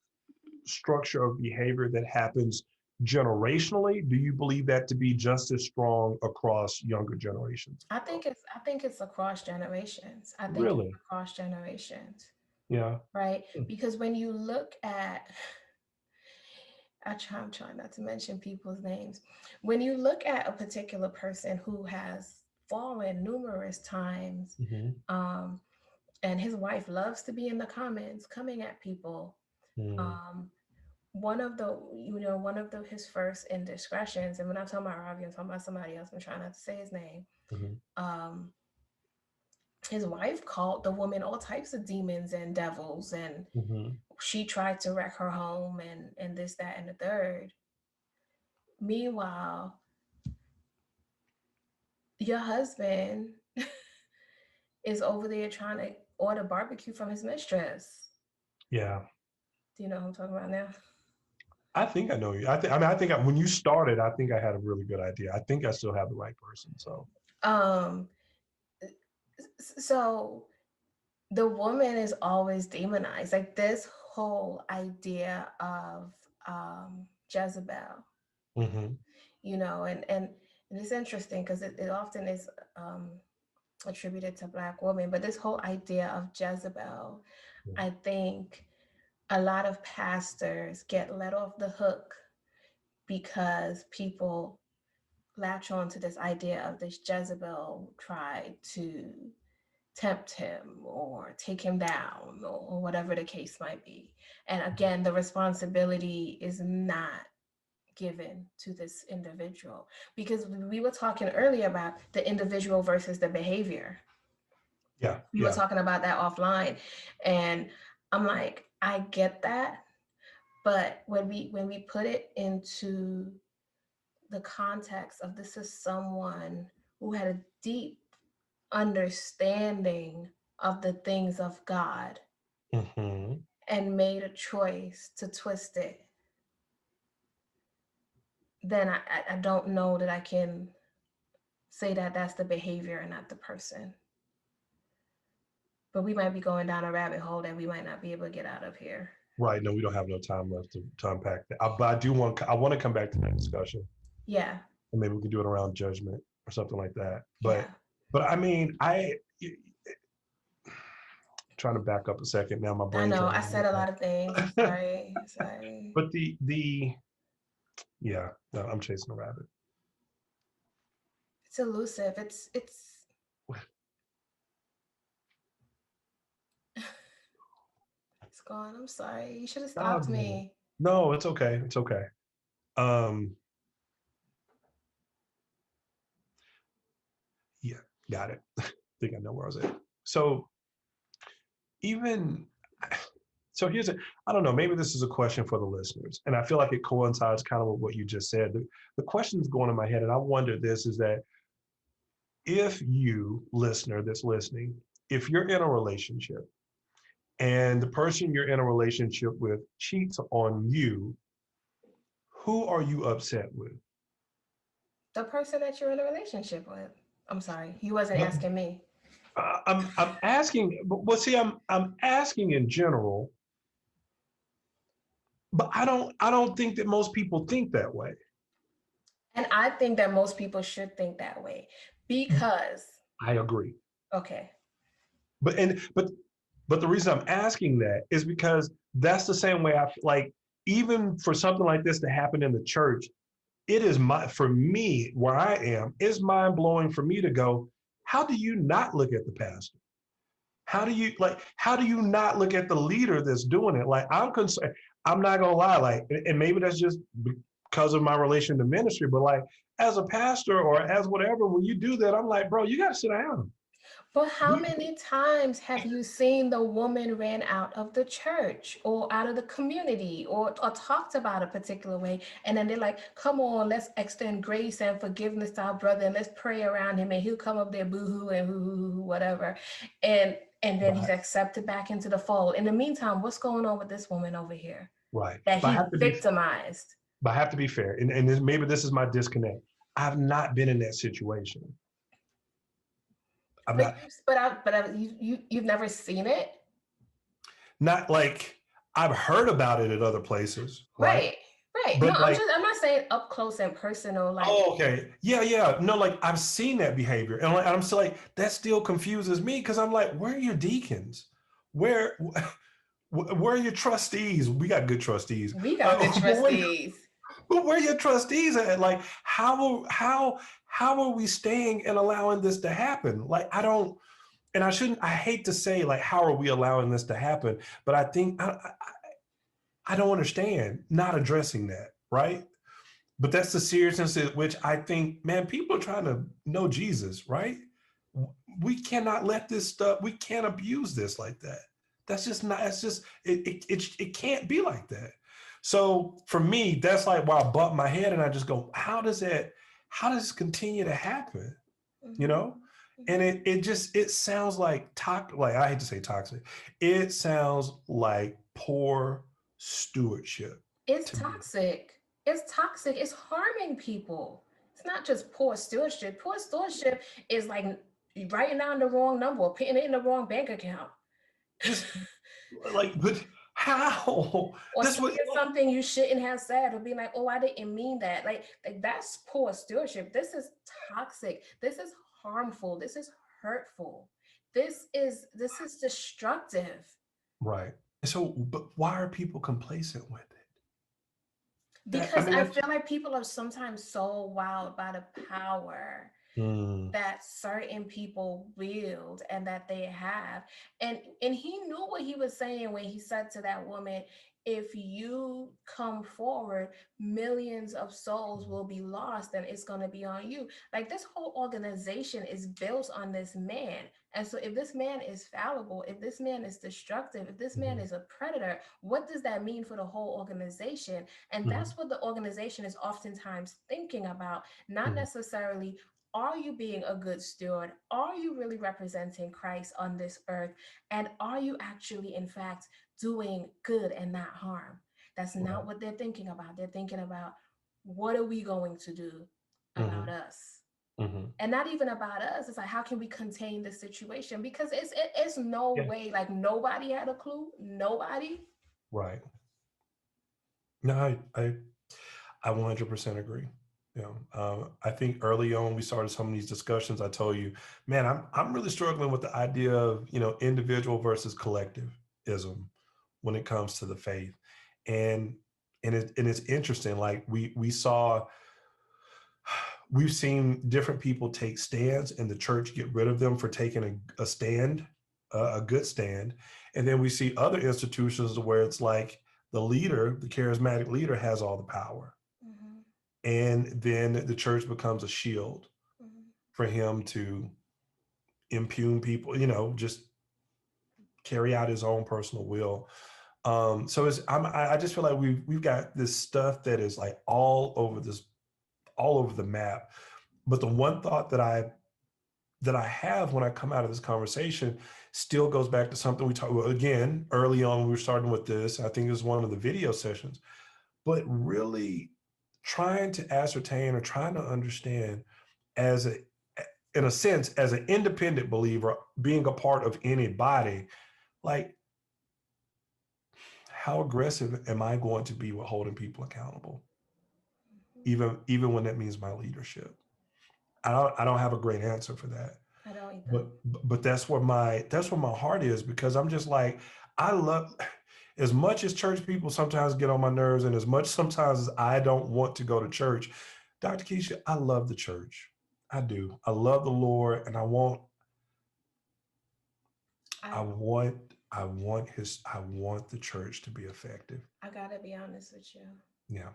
structure of behavior that happens generationally? Do you believe that to be just as strong across younger generations as well? I think it's across generations. I think it's Really? across generations, Yeah. right? Because when you look at, I'm trying not to mention people's names. When you look at a particular person who has fallen numerous times, Mm-hmm. um, and his wife loves to be in the comments coming at people, Mm-hmm. um, one of his first indiscretions, and when I'm talking about Ravi, I'm talking about somebody else, I'm trying not to say his name. Mm-hmm. um his wife called the woman all types of demons and devils, and Mm-hmm. she tried to wreck her home, and this, that, and the third. Meanwhile, your husband is over there trying to order barbecue from his mistress. Yeah. Do you know who I'm talking about now? I think I know you. When you started, I think I had a really good idea. I think I still have the right person. So. um so the woman is always demonized, like this whole idea of Jezebel, Mm-hmm. and it's interesting because it often is um attributed to Black women, but this whole idea of Jezebel, I think a lot of pastors get let off the hook because people latch on to this idea of this Jezebel tried to tempt him or take him down, or whatever the case might be. And again, the responsibility is not given to this individual, because we were talking earlier about the individual versus the behavior. Yeah. We were Yeah. talking about that offline, and I'm like, I get that, but when we put it into the context of, this is someone who had a deep understanding of the things of God Mm-hmm. and made a choice to twist it, then I don't know that I can say that that's the behavior and not the person. But we might be going down a rabbit hole that we might not be able to get out of here. Right. No, we don't have no time left to unpack that. But I want to come back to that discussion. Yeah. And maybe we can do it around judgment or something like that. Yeah. But I mean, trying to back up a second now. My I brain know trying I said a lot of things. I'm to. sorry. Sorry. But yeah, no, I'm chasing a rabbit. It's elusive. It's it's gone. I'm sorry. You should have Oh, stopped man. me. No, it's okay. It's okay. Um, yeah, got it. I think I know where I was at. So even so here's I don't know, maybe this is a question for the listeners. And I feel like it coincides kind of with what you just said. The question is going in my head, and I wonder this is that if you, listener that's listening, if you're in a relationship and the person you're in a relationship with cheats on you, who are you upset with? The person that you're in a relationship with. I'm sorry. You wasn't But, asking me. I'm asking, but well, see, I'm asking in general, but I don't think that most people think that way. And I think that most people should think that way because, I agree. okay. But and but the reason I'm asking that is because that's the same way I like, even for something like this to happen in the church, it is for me where I am, it's mind blowing for me to go, how do you not look at the pastor? How do you not look at the leader that's doing it? Like, I'm concerned, I'm not gonna lie, like, and maybe that's just because of my relation to ministry, but like as a pastor or as whatever, when you do that, I'm like, bro, you gotta sit down. But how many times have you seen the woman ran out of the church or out of the community or talked about a particular way? And then they're like, come on, let's extend grace and forgiveness to our brother and let's pray around him and he'll come up there boo-hoo and hoo-hoo, whatever. And then he's Right. accepted back into the fold. In the meantime, what's going on with this woman over here Right. that But I he have to be victimized? but I have to be fair. Maybe this is my disconnect. I've not been in that situation. I'm But not you've never seen it? not like I've heard about it at other places, right? Right. Right. No, But like, I'm not saying up close and personal, like oh, okay. Yeah, yeah. No, like I've seen that behavior. And I'm still like, that still confuses me because I'm like, where are your deacons? Where where are your trustees? We got good trustees. we got good trustees. But where are your trustees at? Like, how are we staying and allowing this to happen? Like, I don't, and I shouldn't. I hate to say like, how are we allowing this to happen? But I think I don't understand not addressing that, right? But that's the seriousness at which I think, man, people are trying to know Jesus, right? We cannot let this stuff. We can't abuse this like that. That's just not. It's just it can't be like that. So for me, that's like where I bump my head and I just go, how does that? How does this continue to happen? You Mm-hmm. know? And it sounds like like I hate to say toxic. It sounds like poor stewardship It's to me. toxic. It's toxic. It's harming people. It's not just poor stewardship. Poor stewardship is like writing down the wrong number or putting it in the wrong bank account. Just like, but how? Or This saying was something you shouldn't have said, or being like, "Oh, I didn't mean that." Like that's poor stewardship. This is toxic. This is harmful. This is hurtful. This is destructive. right. So, but why are people complacent with it? That I Because mean, I that's feel like people are sometimes so wowed by the power mm, that certain people wield and that they have. And he knew what he was saying when he said to that woman, if you come forward, millions of souls will be lost and it's going to be on you. Like this whole organization is built on this man. And so if this man is fallible, if this man is destructive, if this man mhm, is a predator, what does that mean for the whole organization? And mhm, that's what the organization is oftentimes thinking about, not mhm. necessarily are you being a good steward? Are you really representing Christ on this earth? And are you actually, in fact, doing good and not harm? That's not what they're thinking about. They're thinking about, what are we going to do about us? And not even about us. It's like, how can we contain the situation? Because it's no way, like nobody had a clue. Nobody. Right. No, I 100% agree. I think early on we started some of these discussions. I told you, man, I'm really struggling with the idea of, individual versus collectivism when it comes to the faith, and it's interesting. Like we've seen different people take stands, and the church get rid of them for taking a stand, a good stand, and then we see other institutions where it's like the leader, the charismatic leader, has all the power. And then the church becomes a shield for him to impugn people, just carry out his own personal will. So I just feel like we've got this stuff that is like all over the map. But the one thought that I have when I come out of this conversation still goes back to something we talked about again early on when we were starting with this. I think it was one of the video sessions, but really trying to ascertain or trying to understand in a sense, as an independent believer, being a part of any body, like how aggressive am I going to be with holding people accountable? Even when that means my leadership. I don't have a great answer for that. I don't either. But that's where my heart is, because I'm just like, I love, as much as church people sometimes get on my nerves, and as much sometimes as I don't want to go to church, Dr. Keisha, I love the church. I do. I love the Lord, and I want the church to be effective. I gotta be honest with you. Yeah.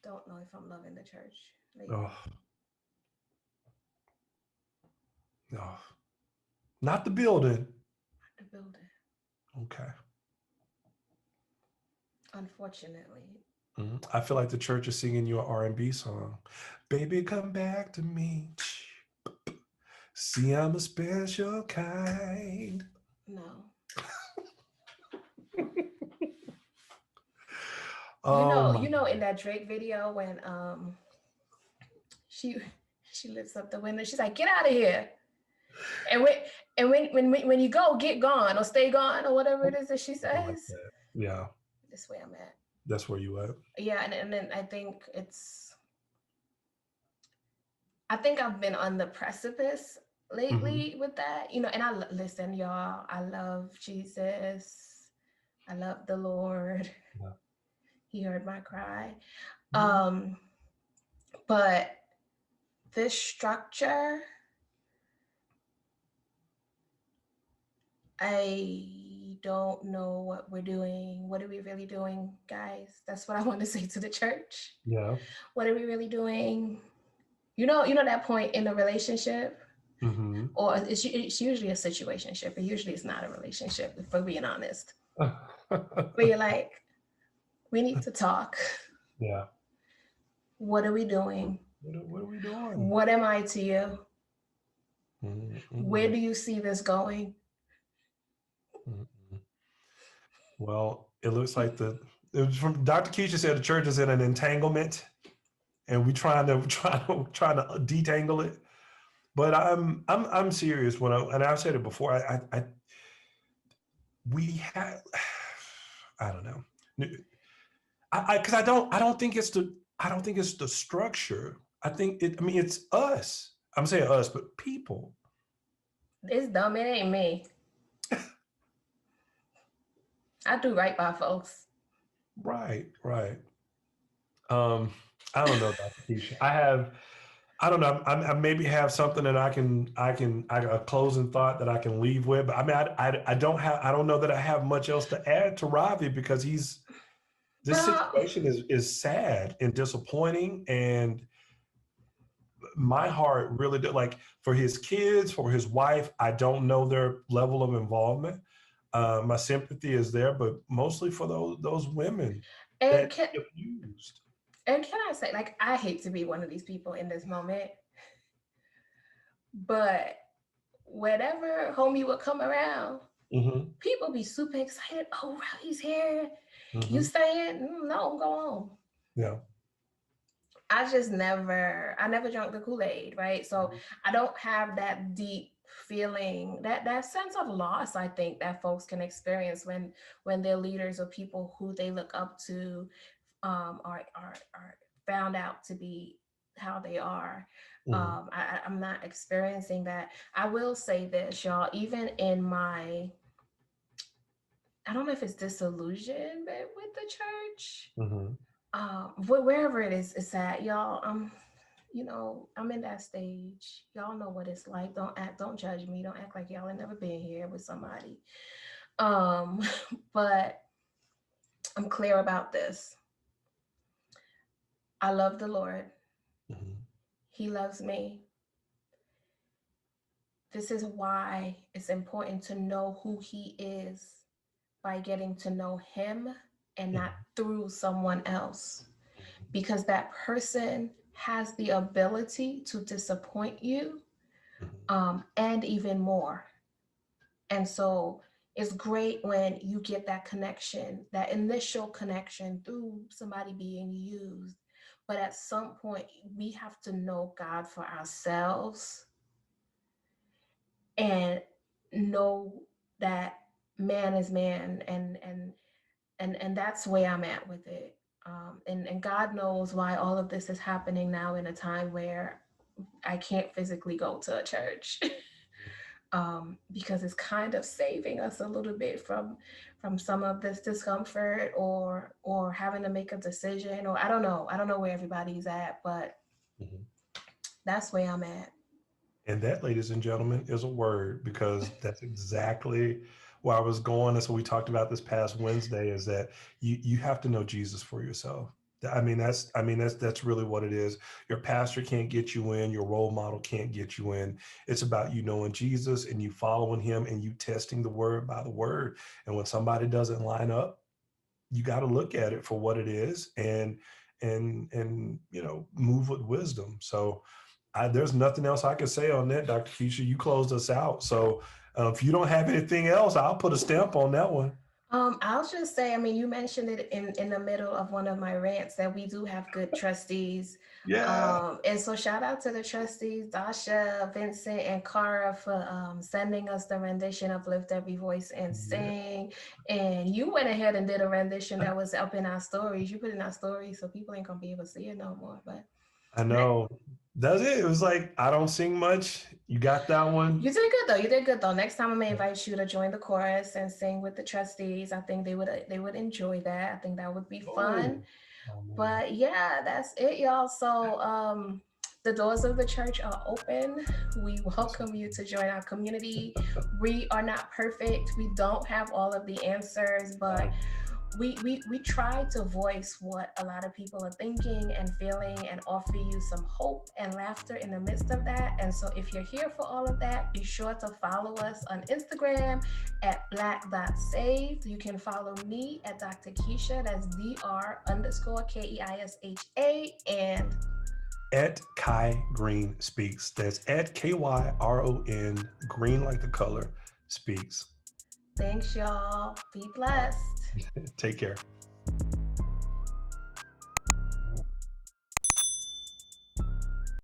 Don't know if I'm loving the church lately. Oh. No. Not the building. Not the building. Okay. Unfortunately. I feel like the church is singing you an R&B song. Baby, come back to me. See, I'm a special kind. No. You know, in that Drake video when she lifts up the window, she's like, "Get out of here!" And when you go, get gone or stay gone or whatever it is that she says. Like that. Yeah. That's where I'm at. That's where you at. Yeah, and then I think I've been on the precipice lately with that, and listen, y'all, I love Jesus. I love the Lord. Yeah. He heard my cry. But this structure, I don't know what we're doing. What are we really doing, guys? That's what I want to say to the church. Yeah. What are we really doing? You know that point in a relationship, or it's usually a situationship, but usually it's not a relationship, if we're being honest. But you're like, we need to talk. Yeah. What are we doing? What are we doing? What am I to you? Where do you see this going? Well, it looks like from Dr. Keisha said the church is in an entanglement, and we trying to detangle it. But I'm serious and I've said it before. I don't know. Because I don't think it's the structure. I think it's us. I'm saying us, but people. It's dumb. It ain't me. I do right by folks. Right. I don't know, Dr. Keisha. I don't know. I maybe have something that I a closing thought that I can leave with. But I don't know that I have much else to add to Ravi, because this situation is sad and disappointing, and my heart really did, like, for his kids, for his wife. I don't know their level of involvement. My sympathy is there, but mostly for those women that get abused. And can I say, like, I hate to be one of these people in this moment, But whenever homie would come around, Mm-hmm. people be super excited. Oh, Ravi's here. You Mm-hmm. staying? No, go on. Yeah. I never drank the Kool-Aid, right? So I don't have that deep feeling, that sense of loss, I think, that folks can experience when their leaders or people who they look up to are found out to be how they are. Mm-hmm. I'm not experiencing that. I will say this, y'all, even in my, I don't know if it's disillusionment with the church, Mm-hmm. wherever it is, it's at, y'all. I'm in that stage. Y'all know what it's like. Don't judge me. Don't act like y'all have never been here with somebody. Um, but I'm clear about this. I love the Lord. Mm-hmm. He loves me. This is why it's important to know who he is by getting to know him and not through someone else. Because that person has the ability to disappoint you, and even more. And so it's great when you get that connection, that initial connection through somebody being used. But at some point, we have to know God for ourselves and know that man is man, and that's where I'm at with it. And God knows why all of this is happening now in a time where I can't physically go to a church. Because it's kind of saving us a little bit from some of this discomfort or having to make a decision, or I don't know where everybody's at, but Mm-hmm. that's where I'm at. And that, ladies and gentlemen, is a word, because that's exactly where I was going. That's what we talked about this past Wednesday, is that you have to know Jesus for yourself. That's really what it is. Your pastor can't get you in, your role model can't get you in. It's about you knowing Jesus and you following him and you testing the word by the word. And when somebody doesn't line up, you got to look at it for what it is, and move with wisdom. So there's nothing else I can say on that, Dr. Keisha. You closed us out. So if you don't have anything else, I'll put a stamp on that one. I'll just say, I mean, you mentioned it in the middle of one of my rants that we do have good trustees. Yeah. And so shout out to the trustees, Dasha, Vincent, and Cara for sending us the rendition of Lift Every Voice and Yeah. Sing. And you went ahead and did a rendition that was up in our stories. You put in our stories, so people ain't gonna be able to see it no more. But I know. That's it. It was like, I don't sing much. You got that one? you did good though. You did good though. Next time I'm gonna invite you to join the chorus and sing with the trustees. I think they would enjoy that. I think that would be fun. Oh, man. But yeah, that's it, y'all. So the doors of the church are open. We welcome you to join our community. We are not perfect. We don't have all of the answers, but we try to voice what a lot of people are thinking and feeling and offer you some hope and laughter in the midst of that. And so if you're here for all of that, be sure to follow us on Instagram at black.saved. You can follow me at Dr. Keisha, that's Dr_KEISHA, and At Kai Green Speaks. That's at KYRON, green like the color, speaks. thanks y'all. Be blessed. Take care.